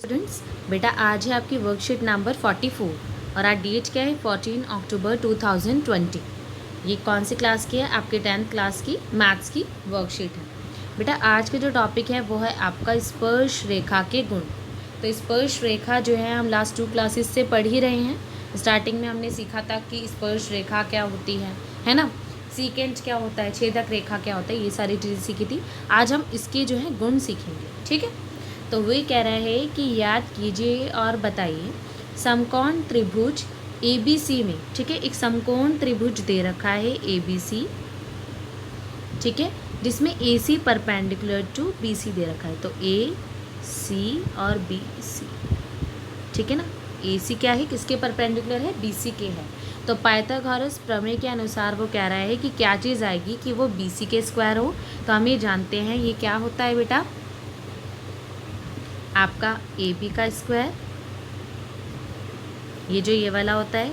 Students, बेटा आज है आपकी वर्कशीट नंबर 44 और आज डेट क्या है 14 अक्टूबर 2020। ये कौन सी क्लास की है? आपके 10th क्लास की मैथ्स की वर्कशीट है। बेटा आज का जो टॉपिक है वो है आपका स्पर्श रेखा के गुण। तो स्पर्श रेखा जो है हम लास्ट 2 क्लासेस से पढ़ ही रहे हैं। स्टार्टिंग में हमने सीखा था कि स्पर्श रेखा क्या होती है ना, सीकेंट क्या होता है, छेदक रेखा क्या होता है, ये सारी चीज़ें सीखी थी। आज हम इसके जो है गुण सीखेंगे, ठीक है। तो वही कह रहा है कि याद कीजिए और बताइए समकोण त्रिभुज ABC में, ठीक है, एक समकोण त्रिभुज दे रखा है ABC, ठीक है, जिसमें AC परपेंडिकुलर टू BC दे रखा है। तो AC और BC, ठीक है ना। AC क्या है, किसके परपेंडिकुलर है? BC के है। तो पाइथागोरस प्रमेय के अनुसार वो कह रहा है कि क्या चीज़ आएगी कि वो BC के स्क्वायर हो। तो हम ये जानते हैं ये क्या होता है बेटा, आपका AB का स्क्वायर, ये जो ये वाला होता है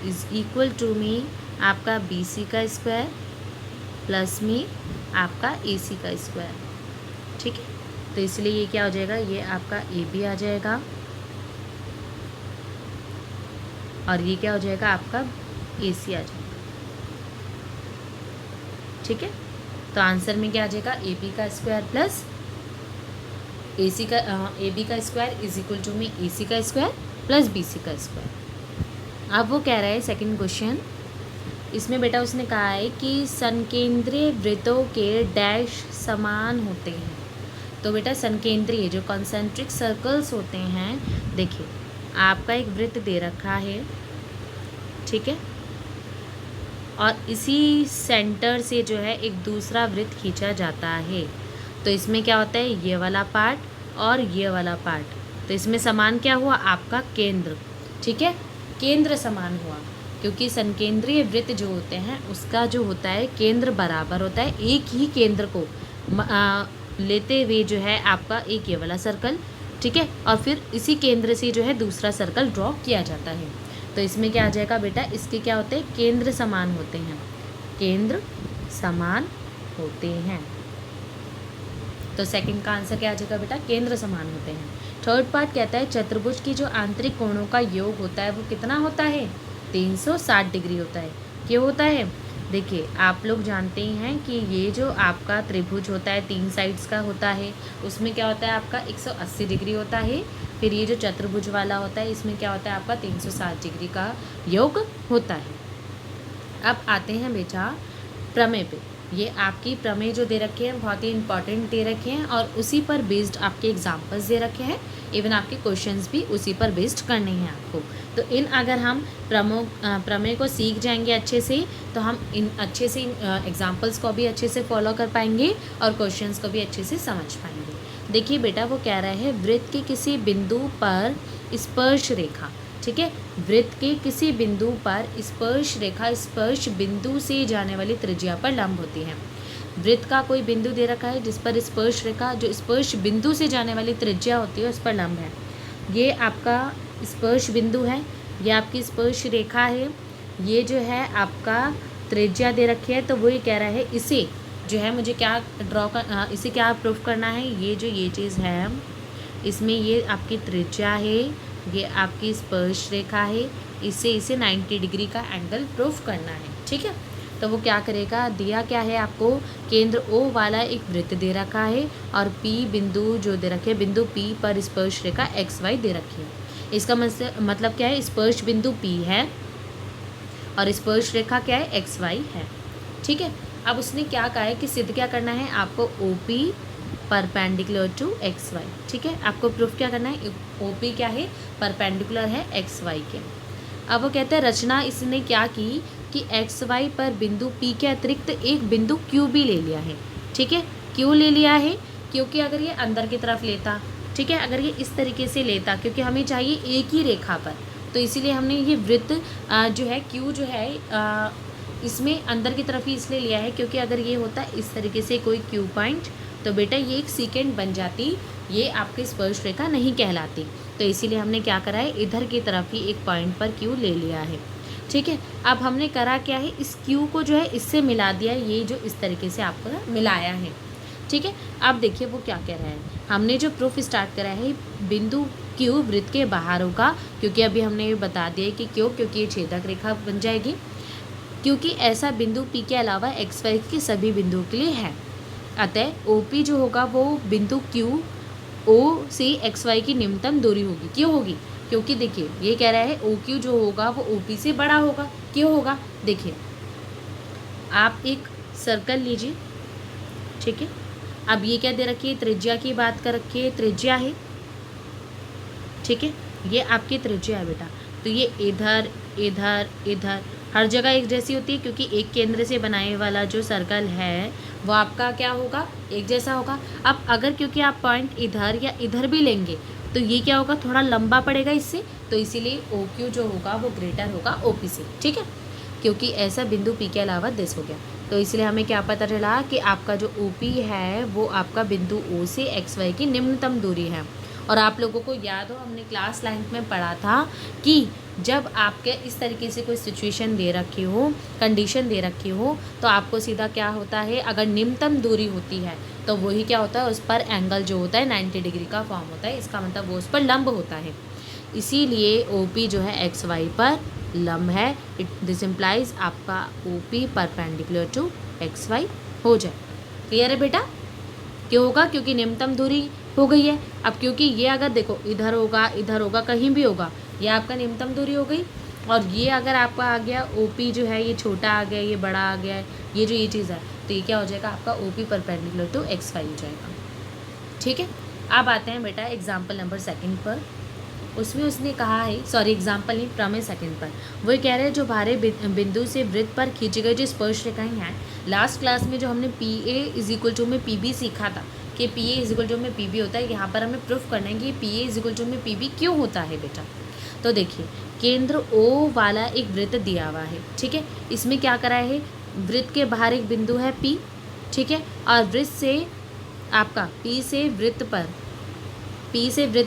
इज इक्वल टू में आपका BC का स्क्वायर प्लस में आपका AC का स्क्वायर, ठीक है। तो इसलिए ये क्या हो जाएगा, ये आपका AB आ जाएगा और ये क्या हो जाएगा आपका AC आ जाएगा, ठीक है। तो आंसर में क्या आ जाएगा, AB का स्क्वायर प्लस AB का स्क्वायर इज इक्वल टू में AC का स्क्वायर प्लस BC का स्क्वायर। अब वो कह रहा है सेकंड क्वेश्चन, इसमें बेटा उसने कहा है कि संकेंद्रीय वृत्तों के डैश समान होते हैं। तो बेटा संकेंद्रीय जो कॉन्सेंट्रिक सर्कल्स होते हैं, देखिए आपका एक वृत्त दे रखा है, ठीक है, और इसी सेंटर से जो है एक दूसरा वृत्त खींचा जाता है। तो इसमें क्या होता है, ये वाला पार्ट और ये वाला पार्ट, तो इसमें समान क्या हुआ, आपका केंद्र, ठीक है, केंद्र समान हुआ, क्योंकि संकेंद्रीय वृत्त जो होते हैं उसका जो होता है केंद्र बराबर होता है। एक ही केंद्र को लेते हुए जो है आपका एक ये वाला सर्कल, ठीक है, और फिर इसी केंद्र से जो है दूसरा सर्कल ड्रॉ किया जाता है। तो इसमें क्या आ जाएगा बेटा, इसके क्या होते हैं, केंद्र समान होते हैं, केंद्र समान होते हैं। तो सेकंड का आंसर क्या आ जाएगा बेटा, केंद्र समान होते हैं। थर्ड पार्ट कहता है चतुर्भुज की जो आंतरिक कोणों का योग होता है वो कितना होता है, 360 डिग्री होता है। क्यों होता है, देखिए आप लोग जानते ही हैं कि ये जो आपका त्रिभुज होता है 3 साइड्स का होता है, उसमें क्या होता है आपका 180 डिग्री होता है। फिर ये जो चतुर्भुज वाला होता है इसमें क्या होता है आपका 360 डिग्री का योग होता है। अब आते हैं बेटा प्रमेय पे। ये आपकी प्रमेय जो दे रखे हैं बहुत ही इंपॉर्टेंट दे रखे हैं और उसी पर बेस्ड आपके एग्जाम्पल्स दे रखे हैं, इवन आपके क्वेश्चंस भी उसी पर बेस्ड करने हैं आपको। तो इन अगर हम प्रमेय को सीख जाएंगे अच्छे से, तो हम इन अच्छे से एग्जाम्पल्स को भी अच्छे से फॉलो कर पाएंगे और क्वेश्चंस को भी अच्छे से समझ पाएंगे। देखिए बेटा वो कह रहा है वृत्त के किसी बिंदु पर स्पर्श रेखा, ठीक है, वृत्त के किसी बिंदु पर स्पर्श रेखा स्पर्श बिंदु से जाने वाली त्रिज्या पर लंब होती है। वृत्त का कोई बिंदु दे रखा है जिस पर स्पर्श रेखा जो स्पर्श बिंदु से जाने वाली त्रिज्या होती है उस पर लंब है। ये आपका स्पर्श बिंदु है, ये आपकी स्पर्श रेखा है, ये जो है आपका त्रिज्या दे रखी है। तो वही कह रहा है इसे जो है मुझे क्या इसे क्या प्रूफ करना है, ये जो ये चीज़ है इसमें ये आपकी त्रिज्या है, ये आपकी स्पर्श रेखा है, इसे 90 डिग्री का एंगल प्रूफ करना है, ठीक है। तो वो क्या करेगा, दिया क्या है आपको, केंद्र O वाला एक वृत्त दे रखा है और P बिंदु जो दे रखे, बिंदु P पर स्पर्श रेखा XY दे रखी है। इसका मतलब क्या है, स्पर्श बिंदु P है और स्पर्श रेखा क्या है, XY है, ठीक है। अब उसने क्या कहा है कि सिद्ध क्या करना है आपको, OP परपेंडिकुलर टू XY, ठीक है। आपको प्रूफ क्या करना है, OP क्या है, परपेंडिकुलर है XY के। अब वो कहते हैं रचना इसने क्या की कि XY पर बिंदु P के अतिरिक्त एक बिंदु Q भी ले लिया है, ठीक है। क्यों ले लिया है, क्योंकि अगर ये अंदर की तरफ लेता, ठीक है, अगर ये इस तरीके से लेता, क्योंकि हमें चाहिए एक ही रेखा पर, तो इसीलिए हमने ये वृत्त जो है Q जो है इसमें अंदर की तरफ ही इसलिए लिया है, क्योंकि अगर ये होता इस तरीके से कोई Q पॉइंट तो बेटा ये एक सीकेंट बन जाती, ये आपकी स्पर्श रेखा नहीं कहलाती। तो इसीलिए हमने क्या करा है, इधर की तरफ ही एक पॉइंट पर Q ले लिया है, ठीक है। अब हमने करा क्या है, इस Q को जो है इससे मिला दिया, ये जो इस तरीके से आपको मिलाया है, ठीक है। अब देखिए वो क्या कह रहा है, हमने जो प्रूफ स्टार्ट करा है बिंदु क्यू वृत्त के बाहर होगा, क्योंकि अभी हमने ये बता दिया कि क्यों, क्योंकि ये छेदक रेखा बन जाएगी, क्योंकि ऐसा बिंदु पी के अलावा एक्स वाई के सभी बिंदुओं के लिए है। अतः ओ पी जो होगा वो बिंदु क्यू ओ से एक्स वाई की निम्नतम दूरी होगी। क्यों होगी? क्योंकि देखिए ये कह रहा है ओ क्यू जो होगा वो ओ पी से बड़ा होगा। क्यों होगा? देखिए आप एक सर्कल लीजिए, ठीक है। अब ये क्या दे रखी है? त्रिज्या की बात कर रखी है, त्रिज्या है, ठीक है। ये आपकी त्रिज्या है बेटा। तो ये इधर इधर इधर हर जगह एक जैसी होती है, क्योंकि एक केंद्र से बनाए वाला जो सर्कल है वो आपका क्या होगा? एक जैसा होगा। अब अगर क्योंकि आप पॉइंट इधर या इधर भी लेंगे तो ये क्या होगा? थोड़ा लंबा पड़ेगा इससे, तो इसीलिए ओ क्यू जो होगा वो ग्रेटर होगा ओ पी से, ठीक है। क्योंकि ऐसा बिंदु पी के अलावा दिस हो गया, तो इसलिए हमें क्या पता चला कि आपका जो ओ पी है वो आपका बिंदु ओ से एक्स वाई की निम्नतम दूरी है। और आप लोगों को याद हो हमने क्लास 9 में पढ़ा था कि जब आपके इस तरीके से कोई सिचुएशन दे रखी हो, कंडीशन दे रखी हो, तो आपको सीधा क्या होता है, अगर निम्नतम दूरी होती है तो वही क्या होता है, उस पर एंगल जो होता है 90 डिग्री का फॉर्म होता है। इसका मतलब वो उस पर लंब होता है। इसीलिए ओ पी जो है एक्स वाई पर लंब है। दिस इम्प्लाइज आपका O P perpendicular to X Y हो जाए। क्लियर है बेटा? क्यों होगा? क्योंकि निम्नतम दूरी हो गई है। अब क्योंकि ये अगर देखो इधर होगा, कहीं भी होगा, ये आपका निम्नतम दूरी हो गई। और ये अगर आपका आ गया ओ पी जो है, ये छोटा आ गया, ये बड़ा आ गया है, ये जो ये चीज़ है, तो ये क्या हो जाएगा? आपका O P perpendicular to X Y हो जाएगा, ठीक है। अब आते हैं बेटा एग्जाम्पल नंबर 2 पर। उसमें उसने कहा है, सॉरी एग्जाम्पल नहीं, प्रमेय 2 पर वो कह रहे हैं जो बाहरी बिंदु से वृत्त पर खींची गई जो स्पर्श रेखाएं हैं। लास्ट क्लास में जो हमने P A is equal to में पी बी सीखा था कि P A is equal to में पी बी होता है, यहाँ पर हमें प्रूफ करना है कि P A is equal to में पी बी क्यों होता है बेटा। तो देखिए केंद्र ओ वाला एक वृत्त दिया हुआ है, ठीक है। इसमें क्या करा है? वृत्त के बाहर एक बिंदु है पी, ठीक है, और वृत्त से आपका पी से वृत्त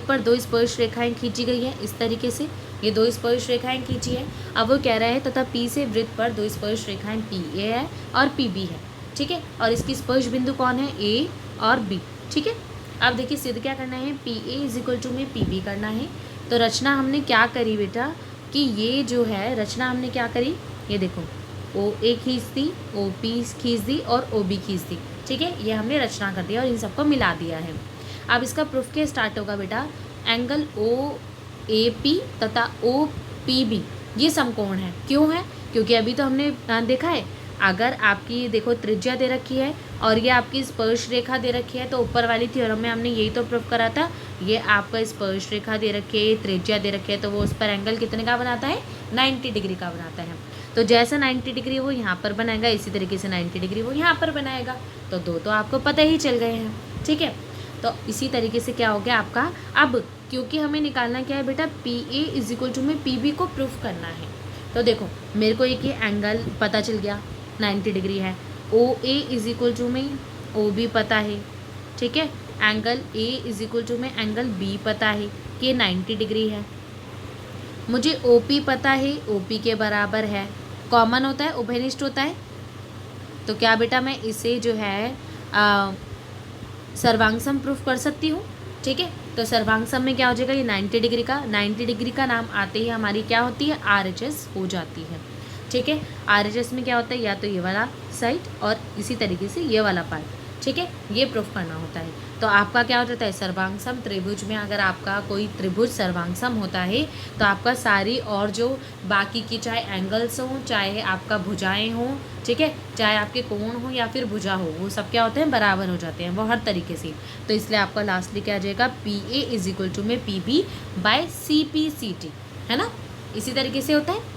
पर दो स्पर्श रेखाएं खींची गई है। इस तरीके से ये दो स्पर्श रेखाएं खींची है। अब वो कह रहा है तथा पी से वृत्त पर दो स्पर्श रेखाएं पी ए है और पी बी है, ठीक है। और इसकी स्पर्श बिंदु कौन है? ए और बी, ठीक है। अब देखिए सिद्ध क्या करना है? P A is equal to में पी बी करना है। तो रचना हमने क्या करी बेटा कि ये जो है रचना हमने क्या करी, ये देखो ओ ए खींच दी, ओ पी खींच दी और ओ बी खींच दी, ठीक है। ये हमने रचना कर दिया और इन सबको मिला दिया है। अब इसका प्रूफ क्या स्टार्ट होगा बेटा? एंगल ओ ए पी तथा ओ पी बी ये समकोण है। क्यों है? क्योंकि अभी तो हमने देखा है, अगर आपकी देखो त्रिज्या दे रखी है और ये आपकी स्पर्श रेखा दे रखी है, तो ऊपर वाली थ्योरम में हमने यही तो प्रूफ करा था। ये आपका स्पर्श रेखा दे रखी है, त्रिज्या दे रखी है, तो वो उस पर एंगल कितने का बनाता है? 90 डिग्री का बनाता है। तो जैसा 90 डिग्री वो यहाँ पर बनाएगा, इसी तरीके से 90 डिग्री वो यहाँ पर बनाएगा। तो दो तो आपको पता ही चल गए हैं, ठीक है। तो इसी तरीके से क्या हो गया आपका? अब क्योंकि हमें निकालना क्या है बेटा? P A is equal to में पी बी को प्रूफ करना है। तो देखो मेरे को एक ये एंगल पता चल गया 90 डिग्री है। O A is equal to में ओ बी पता है, ठीक है। Angle A is equal to में एंगल बी पता है कि 90 डिग्री है। मुझे ओ पी पता है, ओ पी के बराबर है, कॉमन होता है, उभयनिष्ठ होता है। तो क्या बेटा मैं इसे जो है सर्वांगसम प्रूफ कर सकती हूँ, ठीक है। तो सर्वांगसम में क्या हो जाएगा? ये 90 डिग्री का नाम आते ही हमारी क्या होती है? RHS हो जाती है, ठीक है। RHS में क्या होता है? या तो ये वाला साइड और इसी तरीके से ये वाला पार्ट, ठीक है। ये प्रूफ करना होता है। तो आपका क्या हो जाता है? सर्वांगसम त्रिभुज में अगर आपका कोई त्रिभुज सर्वांगसम होता है तो आपका सारी और जो बाकी की चाहे एंगल्स हों, चाहे आपका भुजाएं हों, ठीक है, चाहे आपके कोण हो या फिर भुजा हो, वो सब क्या होते हैं? बराबर हो जाते हैं, वो हर तरीके से। तो इसलिए आपका लास्टली क्या आ जाएगा? P A is equal to में P B by C P C T, है ना। इसी तरीके से होता है।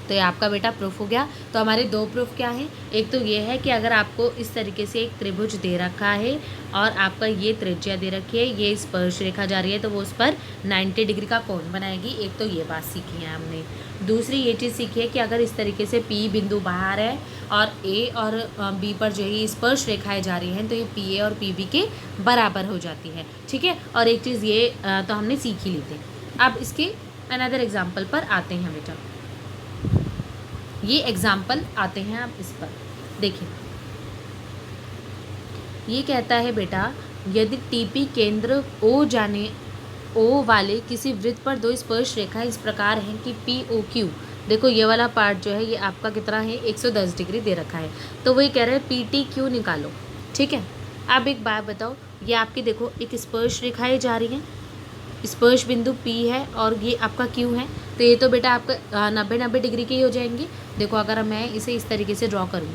तो ये आपका बेटा प्रूफ हो गया। तो हमारे दो प्रूफ क्या है? एक तो ये है कि अगर आपको इस तरीके से एक त्रिभुज दे रखा है और आपका ये त्रिज्या दे रखी है, ये स्पर्श रेखा जा रही है, तो वो उस पर 90 डिग्री का कोण बनाएगी। एक तो ये बात सीखी है हमने। दूसरी ये चीज़ सीखी है कि अगर इस तरीके से पी बिंदु बाहर है और ए और बी पर जो है स्पर्श रेखाएं जा रही हैं, तो ये पी ए और पी बी के बराबर हो जाती है, ठीक है। और एक चीज़ ये तो हमने सीख ही ली थी। अब इसके अनदर एग्जाम्पल पर आते हैं बेटा। ये एग्जाम्पल आते हैं आप इस पर देखिए। ये कहता है बेटा यदि टीपी केंद्र ओ जाने ओ वाले किसी वृत्त पर दो स्पर्श रेखाएं इस प्रकार हैं कि पी ओ क्यू, देखो ये वाला पार्ट जो है ये आपका कितना है 110 डिग्री दे रखा है, तो वही कह रहे हैं पी टी क्यू निकालो। ठीक है, अब एक बात बताओ, ये आपकी देखो एक स्पर्श रेखाएं जा रही हैं, स्पर्श बिंदु P है और ये आपका Q है, तो ये तो बेटा आपका 90 डिग्री के ही हो जाएंगे। देखो अगर मैं इसे इस तरीके से ड्रॉ करूँ,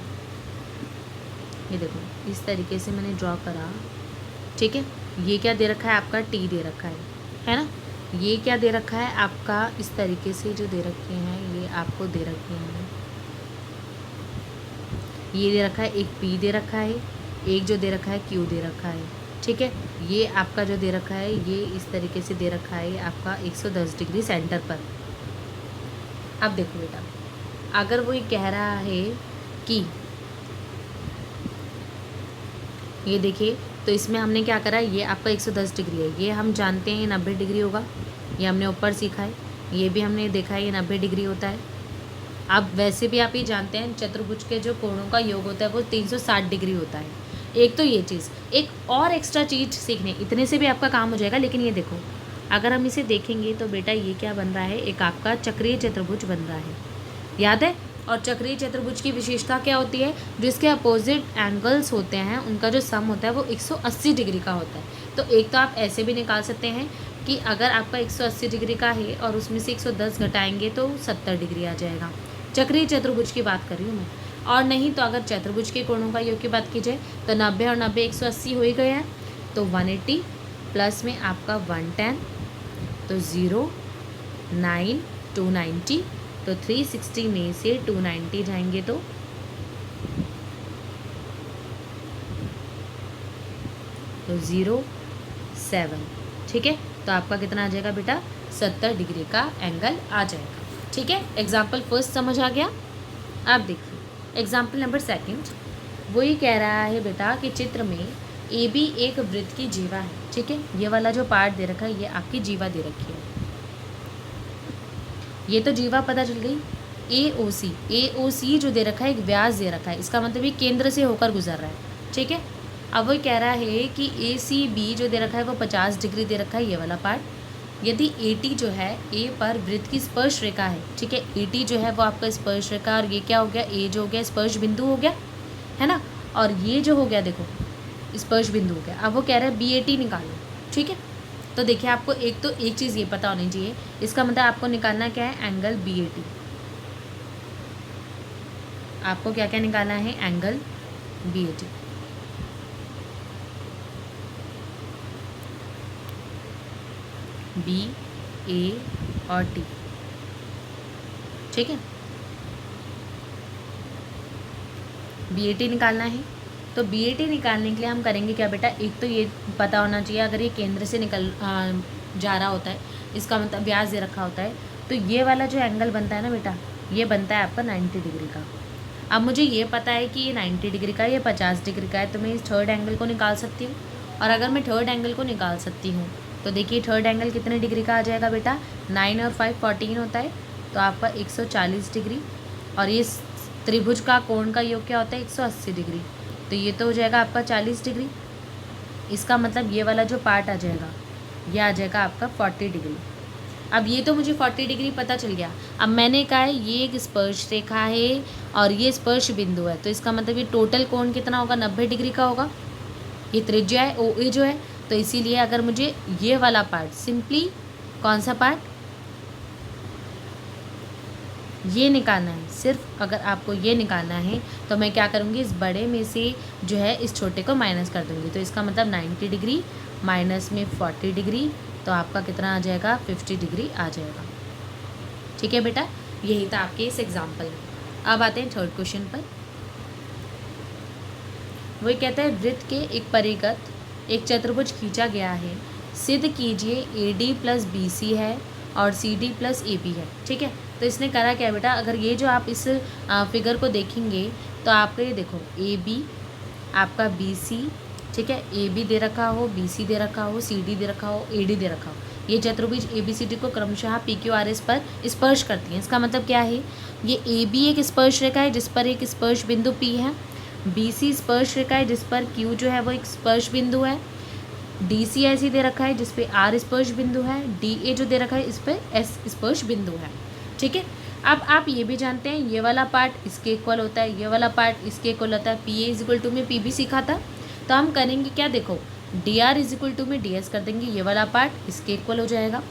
ये देखो इस तरीके से मैंने ड्रॉ करा, ठीक है, ये क्या दे रखा है आपका T दे रखा है ना, ये क्या दे रखा है आपका, इस तरीके से जो दे रखे हैं ये आपको दे रखे हैं, ये दे रखा है, एक P दे रखा है, एक जो दे रखा है Q दे रखा है। ठीक है, ये आपका जो दे रखा है ये इस तरीके से दे रखा है आपका 110 डिग्री सेंटर पर। अब देखो बेटा, अगर वो ये कह रहा है कि ये देखिए, तो इसमें हमने क्या करा, ये आपका 110 डिग्री है, ये हम जानते हैं 90 डिग्री होगा, ये हमने ऊपर सीखा है, ये भी हमने देखा है ये 90 डिग्री होता है। अब वैसे भी आप ये जानते हैं चतुर्भुज के जो कोणों का योग होता है वो 360 डिग्री होता है। एक तो ये चीज़, एक और एक्स्ट्रा चीज़ सीखने, इतने से भी आपका काम हो जाएगा। लेकिन ये देखो अगर हम इसे देखेंगे तो बेटा ये क्या बन रहा है, एक आपका चक्रीय चतुर्भुज बन रहा है, याद है। और चक्रीय चतुर्भुज की विशेषता क्या होती है, जिसके अपोजिट एंगल्स होते हैं उनका जो सम होता है वो 180 डिग्री का होता है। तो एक तो आप ऐसे भी निकाल सकते हैं कि अगर आपका 180 डिग्री का है और उसमें से 110 घटाएंगे तो 70 डिग्री आ जाएगा। चक्रीय चतुर्भुज की बात कर रही हूँ मैं। और नहीं तो अगर चतुर्भुज के कोणों का योग की बात की जाए तो 90 और 90 180 हो ही गया है, तो 180 प्लस में आपका 110, तो 0 9 290, तो 360 में से 290 जाएंगे तो 0 7। ठीक है, तो आपका कितना आ जाएगा बेटा, 70 डिग्री का एंगल आ जाएगा। ठीक है, एग्जाम्पल फर्स्ट समझ आ गया। अब देखिए एग्जाम्पल नंबर सेकंड, वो ये कह रहा है बेटा कि चित्र में ए बी एक वृत्त की जीवा है। ठीक है, ये वाला जो पार्ट दे रखा है ये आपकी जीवा दे रखी है, ये तो जीवा पता चल गई। ए ओ सी जो दे रखा है एक व्यास दे रखा है, इसका मतलब ये केंद्र से होकर गुजर रहा है। ठीक है, अब वो कह रहा है कि ए सी बी जो दे रखा है वो 50 डिग्री दे रखा है, ये वाला पार्ट। यदि ए टी जो है ए पर वृत्त की स्पर्श रेखा है, ठीक है, ए टी जो है वो आपका स्पर्श रेखा, और ये क्या हो गया, ए जो हो गया स्पर्श बिंदु हो गया है ना, और ये जो हो गया देखो स्पर्श बिंदु हो गया। अब वो कह रहा है बी ए टी निकालो। ठीक है, तो देखिए आपको एक तो एक चीज़ ये पता होनी चाहिए, इसका मतलब आपको निकालना क्या है, एंगल बी ए टी। आपको क्या क्या निकालना है, angle B A T. B A और टी। ठीक है, बी ए टी निकालना है, तो बी ए टी निकालने के लिए हम करेंगे क्या बेटा, एक तो ये पता होना चाहिए अगर ये केंद्र से जा रहा होता है, इसका मतलब व्यास दे रखा होता है, तो ये वाला जो एंगल बनता है ना बेटा, ये बनता है आपका 90 डिग्री का। अब मुझे ये पता है कि ये 90 डिग्री का, ये 50 डिग्री का है, तो मैं इस थर्ड एंगल को निकाल सकती हूँ। और अगर मैं थर्ड एंगल को निकाल सकती हूँ तो देखिए थर्ड एंगल कितने डिग्री का आ जाएगा बेटा, 9 और 5 14 होता है, तो आपका 140 डिग्री। और ये त्रिभुज का कोण का योग क्या होता है, 180 डिग्री, तो ये तो हो जाएगा आपका 40 डिग्री। इसका मतलब ये वाला जो पार्ट आ जाएगा ये आ जाएगा आपका 40 डिग्री। अब ये तो मुझे 40 डिग्री पता चल गया। अब मैंने कहा है ये एक स्पर्श रेखा है और ये स्पर्श बिंदु है, तो इसका मतलब ये टोटल कोण कितना होगा, 90 डिग्री का होगा। ये त्रिज्या है ओ ए जो है, तो इसीलिए अगर मुझे ये वाला पार्ट सिंपली कौन सा पार्ट ये निकालना है, सिर्फ अगर आपको ये निकालना है तो मैं क्या करूँगी, इस बड़े में से जो है इस छोटे को माइनस कर दूँगी, तो इसका मतलब 90 डिग्री माइनस में 40 डिग्री, तो आपका कितना आ जाएगा, 50 डिग्री आ जाएगा। ठीक है बेटा, यही था आपके इस एग्जाम्पल में। अब आते हैं थर्ड क्वेश्चन पर। वही कहता है वृत्त के एक परिगत एक चतुर्भुज खींचा गया है, सिद्ध कीजिए A D plus B C है और C D plus A B है। ठीक है, तो इसने करा क्या बेटा, अगर ये जो आप इस फिगर को देखेंगे तो आपका ये देखो ए बी आपका बी सी, ठीक है, ए बी दे रखा हो, बी सी दे रखा हो, सी डी दे रखा हो, ए डी दे रखा हो, ये चतुर्भुज ए बी सी डी को क्रमशः पी क्यू आर एस पर स्पर्श करती हैं। इसका मतलब क्या है, ये ए बी एक स्पर्श रेखा है जिस पर एक स्पर्श बिंदु पी है, बी सी स्पर्श रेखा है जिस पर क्यू जो है वो एक स्पर्श बिंदु है, डी सी ऐसी दे रखा है जिस पे आर स्पर्श बिंदु है, डी ए जो दे रखा है इस पे एस स्पर्श बिंदु है। ठीक है, अब आप ये भी जानते हैं ये वाला पार्ट इसके इक्वल होता है, ये वाला पार्ट इसके इक्वल होता है। P A is equal to में पी बी सीखा था, तो हम करेंगे क्या, देखो D R is equal to में डी एस कर देंगे, ये वाला पार्ट इसके इक्वल हो जाएगा।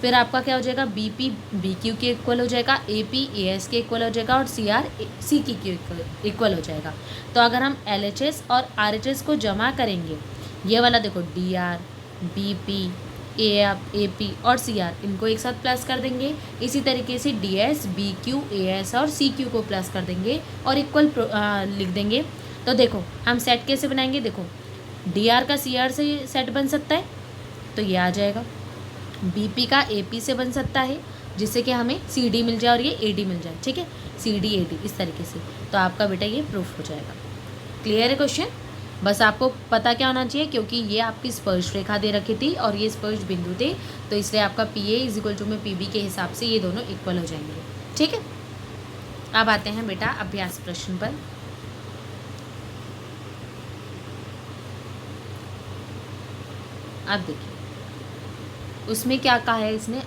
फिर आपका क्या हो जाएगा, बी पी बी क्यू के इक्वल हो जाएगा, ए पी ए एस के इक्वल हो जाएगा और सी आर सी की इक्वल हो जाएगा। तो अगर हम एल एच एस और आर एच एस को जमा करेंगे, ये वाला देखो D R B P A P और सी आर इनको एक साथ प्लस कर देंगे। इसी तरीके से D S B Q A S और सी क्यू को प्लस कर देंगे और इक्वल लिख देंगे। तो देखो हम सेट कैसे बनाएंगे, देखो डी आर का सी आर से सेट बन सकता है तो ये आ जाएगा, बी पी का ए पी से बन सकता है जिससे कि हमें सी डी मिल जाए और ये ए डी मिल जाए। ठीक है, सी डी ए डी इस तरीके से, तो आपका बेटा ये प्रूफ हो जाएगा। क्लियर है क्वेश्चन, बस आपको पता क्या होना चाहिए, क्योंकि ये आपकी स्पर्श रेखा दे रखी थी और ये स्पर्श बिंदु थे, तो इसलिए आपका P A is equal to में पी बी के हिसाब से ये दोनों इक्वल हो जाएंगे। ठीक है, अब आते हैं बेटा अभ्यास प्रश्न पर। अब देखिए उसमें क्या कहा है इसने,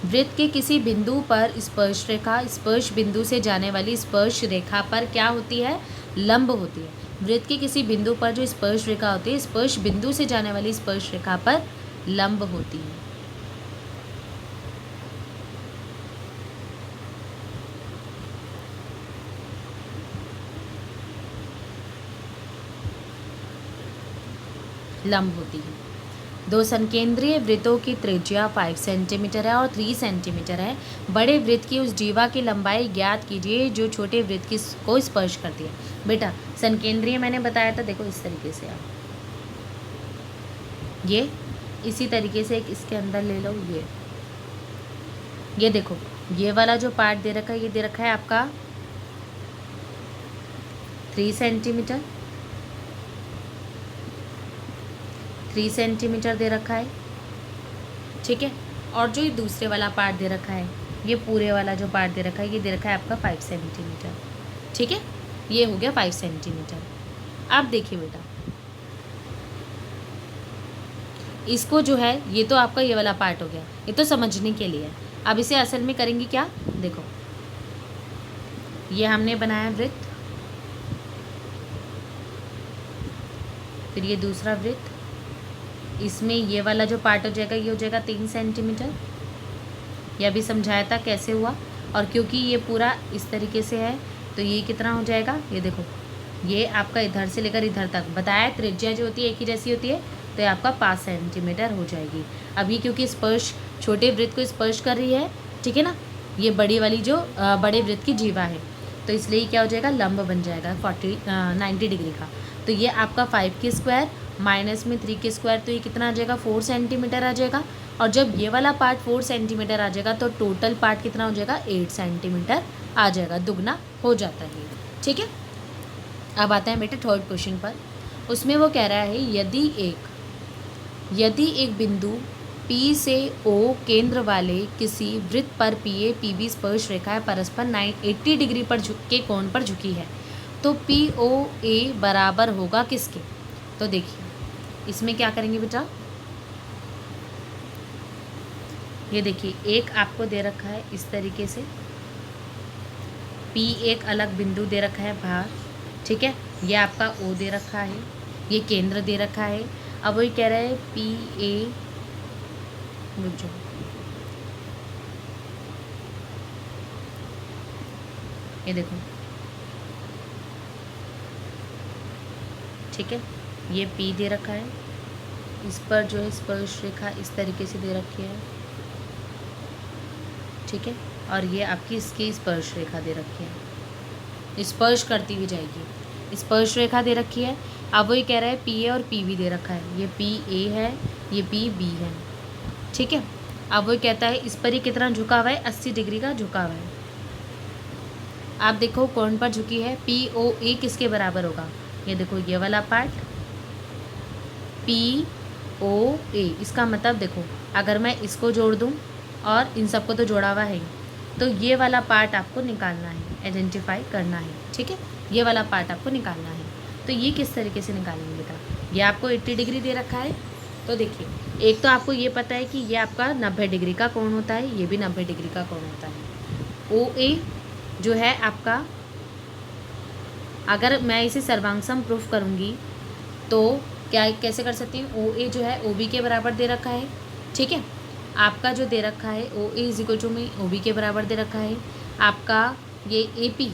वृत्त के किसी बिंदु पर स्पर्श रेखा स्पर्श बिंदु से जाने वाली स्पर्श रेखा पर क्या होती है, लंब होती है। वृत्त के किसी बिंदु पर जो स्पर्श रेखा होती है स्पर्श बिंदु से जाने वाली स्पर्श रेखा पर लंब होती है। लंब होती है। दो संकेंद्रीय वृत्तों की त्रिज्या 5 सेंटीमीटर है और 3 सेंटीमीटर है। बड़े वृत्त की उस जीवा की लंबाई ज्ञात कीजिए जो छोटे वृत्त को स्पर्श करती है। बेटा संकेंद्रीय मैंने बताया था, देखो इस तरीके से आप ये इसी तरीके से एक इसके अंदर ले लो, ये देखो ये वाला जो पार्ट दे रखा है ये दे रखा है आपका 3 सेंटीमीटर, 3 सेंटीमीटर दे रखा है। ठीक है, और जो ये दूसरे वाला पार्ट दे रखा है ये पूरे वाला जो पार्ट दे रखा है ये दे रखा है आपका 5 सेंटीमीटर। ठीक है, ये हो गया 5 सेंटीमीटर। अब देखिए बेटा इसको जो है ये तो आपका ये वाला पार्ट हो गया, ये तो समझने के लिए है। अब इसे असल में करेंगे क्या, देखो ये हमने बनाया वृत्त, फिर ये दूसरा वृत्त, इसमें ये वाला जो पार्ट हो जाएगा ये हो जाएगा 3 सेंटीमीटर। यह भी समझाया था कैसे हुआ, और क्योंकि ये पूरा इस तरीके से है तो ये कितना हो जाएगा, ये देखो ये आपका इधर से लेकर इधर तक बताया, त्रिज्या जो होती है एक ही जैसी होती है, तो ये आपका 5 सेंटीमीटर हो जाएगी। अभी क्योंकि स्पर्श छोटे वृत्त को स्पर्श कर रही है, ठीक है ना, ये बड़ी वाली जो बड़े वृत्त की जीवा है, तो इसलिए क्या हो जाएगा, लंब बन जाएगा 90 डिग्री का। तो ये आपका 5 के स्क्वायर माइनस में 3 के स्क्वायर, तो ये कितना आ जाएगा, 4 सेंटीमीटर आ जाएगा। और जब ये वाला पार्ट 4 सेंटीमीटर आ जाएगा तो टोटल पार्ट कितना हो जाएगा, 8 सेंटीमीटर आ जाएगा, दुगना हो जाता है। ठीक है, अब आता है बेटे थर्ड क्वेश्चन पर। उसमें वो कह रहा है यदि एक बिंदु P से O केंद्र वाले किसी वृत्त पर PA PB स्पर्श रेखाएं परस्पर 80 डिग्री पर के कोण पर झुकी है, तो POA बराबर होगा किसके। तो देखिए इसमें क्या करेंगे बेटा, ये देखिए एक आपको दे रखा है इस तरीके से, P एक अलग बिंदु दे रखा है बाहर, ठीक है, ये आपका O दे रखा है, ये केंद्र दे रखा है। अब वही कह रहा है PA, ये देखो ठीक है, ये P दे रखा है, इस पर जो है स्पर्श रेखा इस तरीके से दे रखी है, ठीक है, और ये आपकी इसकी स्पर्श रेखा दे रखी है, स्पर्श करती हुई जाएगी, स्पर्श रेखा दे रखी है। अब वही कह रहा है PA और PB दे रखा है, ये PA है, ये PB है, ठीक है। अब वो कहता है इस पर ही कितना झुका हुआ है, 80 डिग्री का झुका हुआ है। आप देखो कौन पर झुकी है, POA किसके बराबर होगा, ये देखो ये वाला पार्ट POA, इसका मतलब देखो अगर मैं इसको जोड़ दूं और इन सबको तो जोड़ा हुआ है, तो ये वाला पार्ट आपको निकालना है, आइडेंटिफाई करना है, ठीक है। ये वाला पार्ट आपको निकालना है। तो ये किस तरीके से निकालेंगे बेटा, ये आपको 80 डिग्री दे रखा है। तो देखिए, एक तो आपको ये पता है कि ये आपका 90 डिग्री का कोण होता है, ये भी 90 डिग्री का कोण होता है। ओ ए जो है आपका, अगर मैं इसे सर्वांगसम प्रूफ करूँगी तो क्या कैसे कर सकती हूँ, ओ ए जो है ओ बी के बराबर दे रखा है, ठीक है। आपका जो दे रखा है O A is equal to में ओ बी के बराबर दे रखा है। आपका ये ए पी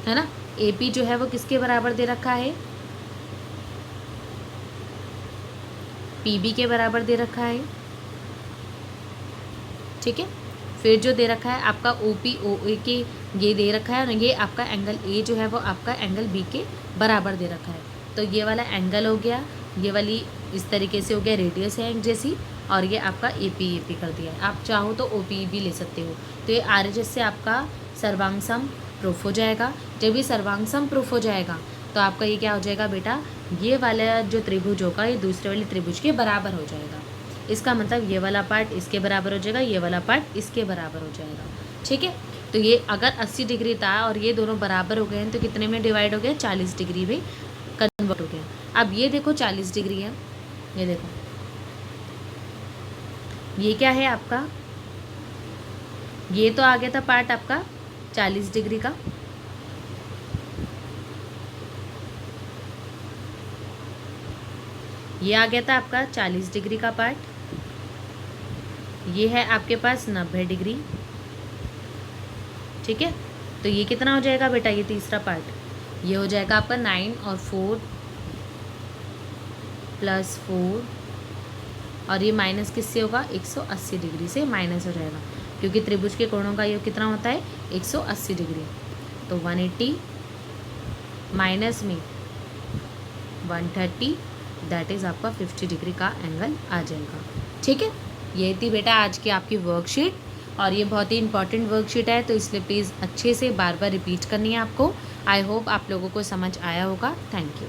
है ना, ए पी जो है वो किसके बराबर दे रखा है, पी बी के बराबर दे रखा है, ठीक है। फिर जो दे रखा है आपका ओ पी ओ ए के ये दे रखा है, और ये आपका एंगल ए जो है वो आपका एंगल बी के बराबर दे रखा है। तो ये वाला एंगल हो गया, ये वाली इस तरीके से हो गया रेडियस है एक जैसी, और ये आपका ए पी कर दिया है। आप चाहो तो ओ पी भी ले सकते हो। तो ये आर एच एस से आपका सर्वांगसम प्रूफ हो जाएगा। जब ये सर्वांगसम प्रूफ हो जाएगा तो आपका ये क्या हो जाएगा बेटा, ये वाला जो त्रिभुज होगा ये दूसरे वाले त्रिभुज के बराबर हो जाएगा। इसका मतलब ये वाला पार्ट इसके बराबर हो जाएगा, ये वाला पार्ट इसके बराबर हो जाएगा, ठीक है। तो ये अगर 80 डिग्री था और ये दोनों बराबर हो गए हैं तो कितने में डिवाइड हो गया, 40 डिग्री में कन्वर्ट हो गया। अब ये देखो 40 डिग्री है, ये देखो ये क्या है आपका, ये तो आ गया था पार्ट आपका 40 डिग्री का, ये आ गया था आपका 40 डिग्री का पार्ट, ये है आपके पास 90 डिग्री, ठीक है। तो ये कितना हो जाएगा बेटा, ये तीसरा पार्ट, ये हो जाएगा आपका 9 और 4 + 4, और ये माइनस किससे होगा, 180 डिग्री से माइनस हो जाएगा, क्योंकि त्रिभुज के कोणों का योग कितना होता है, 180 डिग्री। तो 180 माइनस में 130, दैट इज़ आपका 50 डिग्री का एंगल आ जाएगा, ठीक है। ये थी बेटा आज की आपकी वर्कशीट, और ये बहुत ही इंपॉर्टेंट वर्कशीट है, तो इसलिए प्लीज़ अच्छे से बार बार रिपीट करनी है आपको। आई होप आप लोगों को समझ आया होगा। Thank you.